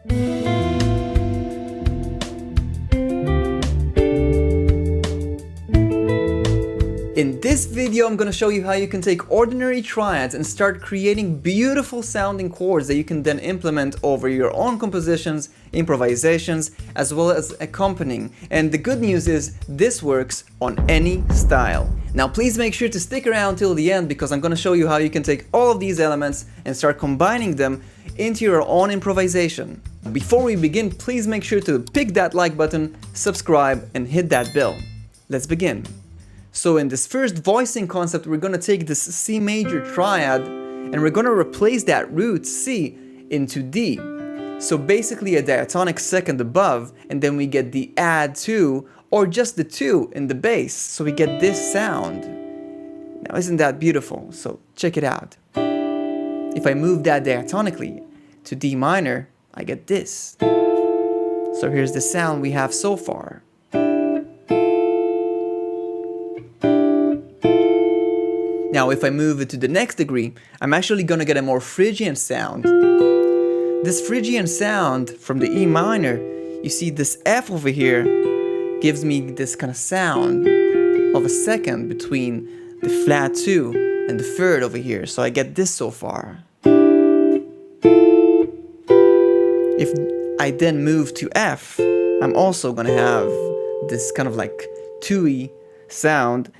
In this video, I'm going to show you how you can take ordinary triads and start creating beautiful sounding chords that you can then implement over your own compositions, improvisations, as well as accompanying. And the good news is this works on any style. Now please make sure to stick around till the end because I'm going to show you how you can take all of these elements and start combining them into your own improvisation. Before we begin, please make sure to pick that like button, subscribe, and hit that bell. Let's begin. So in this first voicing concept, we're going to take this C major triad and we're going to replace that root C into D. So basically a diatonic second above, and then we get the add 2 or just the 2 in the bass. So we get this sound. Now isn't that beautiful? So check it out. If I move that diatonically to D minor, I get this. So here's the sound we have so far. Now if I move it to the next degree, I'm actually gonna get a more Phrygian sound. This Phrygian sound from the E minor, you see this F over here gives me this kind of sound of a second between the flat 2 and the third over here. So I get this so far. If I then move to F, I'm also gonna have this kind of like 2E sound.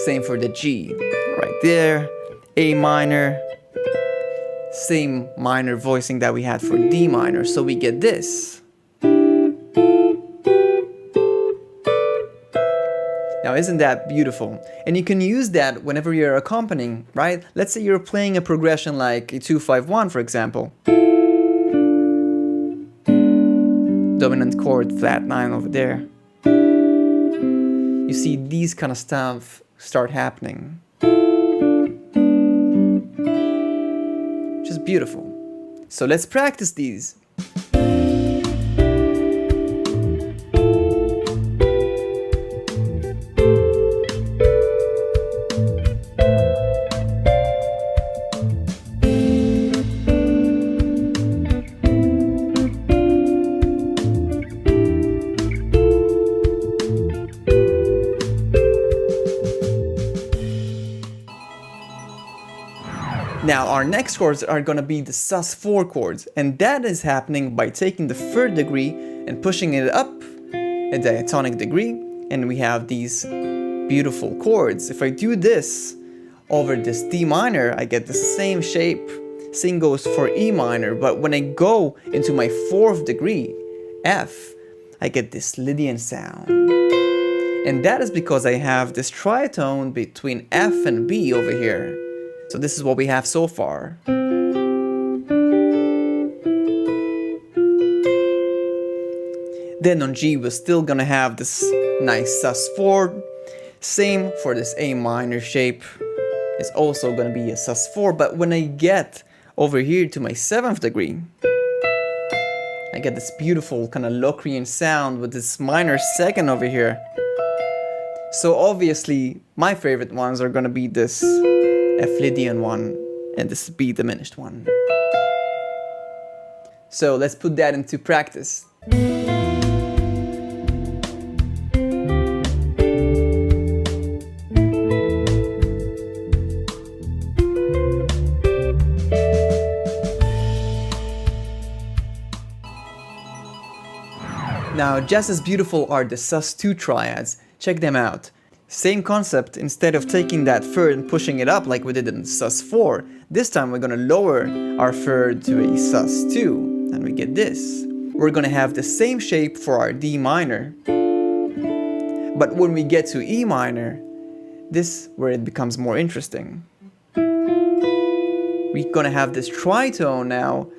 Same for the G. Right there, A minor, same minor voicing that we had for D minor, so we get this. Now isn't that beautiful? And you can use that whenever you're accompanying, right? Let's say you're playing a progression like a 2-5-1 for example. Dominant chord, flat 9 over there. You see these kind of stuff start happening. Just beautiful. So let's practice these. Now our next chords are going to be the sus4 chords, and that is happening by taking the third degree and pushing it up a diatonic degree, and we have these beautiful chords. If I do this over this D minor, I get the same shape. Same goes for E minor, but when I go into my fourth degree, F, I get this Lydian sound. And that is because I have this tritone between F and B over here. So this is what we have so far. Then on G we're still gonna have this nice sus4. Same for this A minor shape. It's also gonna be a sus4, but when I get over here to my 7th degree, I get this beautiful kind of Locrian sound with this minor second over here. So obviously my favorite ones are gonna be this F Lydian one and this B diminished one. So let's put that into practice. Now just as beautiful are the sus2 triads. Check them out. Same concept, instead of taking that third and pushing it up like we did in sus4, this time we're gonna lower our third to a sus2, and we get this. We're gonna have the same shape for our D minor, but when we get to E minor, this where it becomes more interesting. We're gonna have this tritone now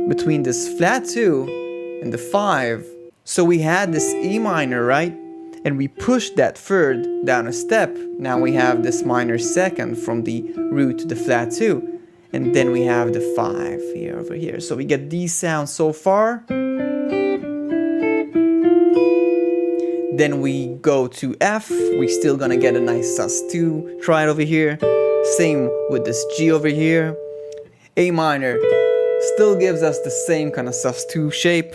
between this flat 2 and the 5. So we had this E minor, right? And we pushed that third down a step. Now we have this minor second from the root to the flat 2. And then we have the 5 here over here. So we get these sounds so far. Then we go to F. We're still gonna get a nice sus2 triad over here. Same with this G over here. A minor, still gives us the same kind of sus2 shape.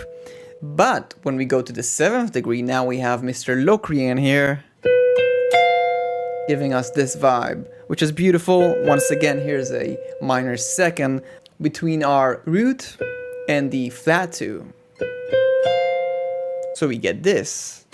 But when we go to the 7th degree, now we have Mr. Locrian here, giving us this vibe, which is beautiful. Once again, here's a minor second between our root and the flat 2. So we get this.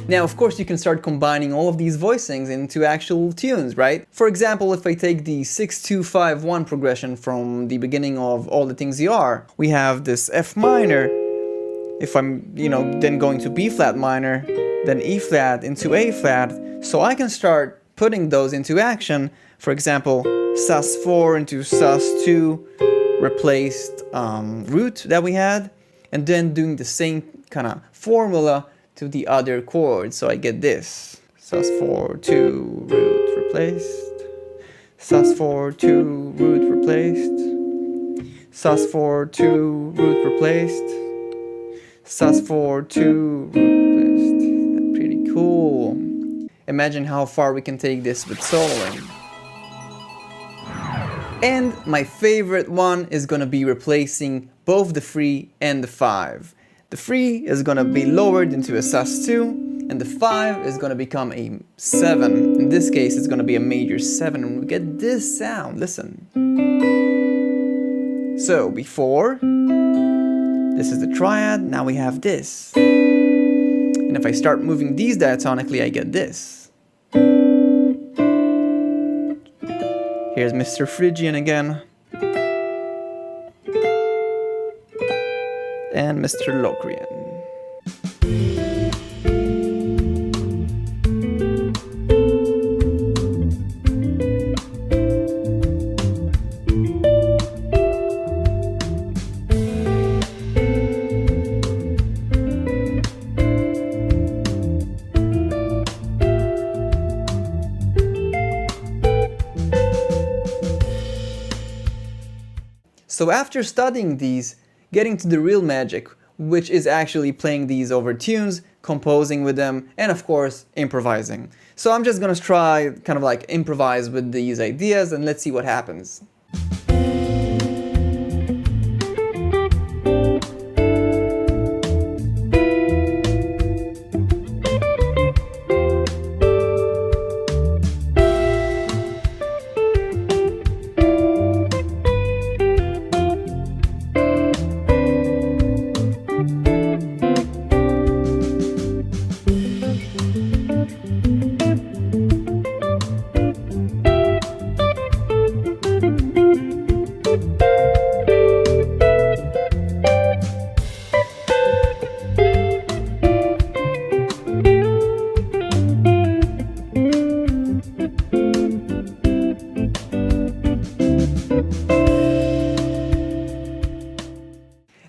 Now, of course, you can start combining all of these voicings into actual tunes, right? For example, if I take the 6-2-5-1 progression from the beginning of All the Things You Are, we have this F minor. If I'm, then going to B flat minor, then E flat into A flat. So I can start putting those into action. For example, sus4 into sus2 replaced root that we had, and then doing the same kind of formula to the other chords. So I get this. sus4, 2, root replaced. sus4, 2, root replaced. sus4, 2, root replaced. sus4, 2, root replaced. Pretty cool. Imagine how far we can take this with soloing. And my favorite one is gonna be replacing both the 3 and the 5. The 3 is going to be lowered into a sus2, and the 5 is going to become a 7. In this case, it's going to be a major 7, and we get this sound. Listen. So, before, this is the triad, now we have this. And if I start moving these diatonically, I get this. Here's Mr. Phrygian again. And Mr. Locrian. So after studying these, getting to the real magic, which is actually playing these over tunes, composing with them, and of course, improvising. So I'm just gonna try kind of like improvise with these ideas, and let's see what happens.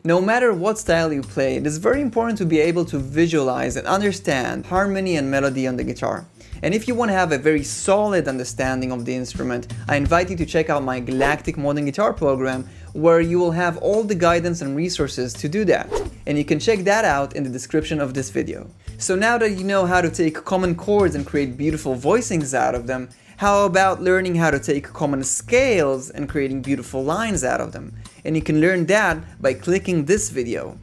No matter what style you play, it is very important to be able to visualize and understand harmony and melody on the guitar. And if you want to have a very solid understanding of the instrument, I invite you to check out my Galactic Modern Guitar program, where you will have all the guidance and resources to do that. And you can check that out in the description of this video. So now that you know how to take common chords and create beautiful voicings out of them, how about learning how to take common scales and creating beautiful lines out of them? And you can learn that by clicking this video.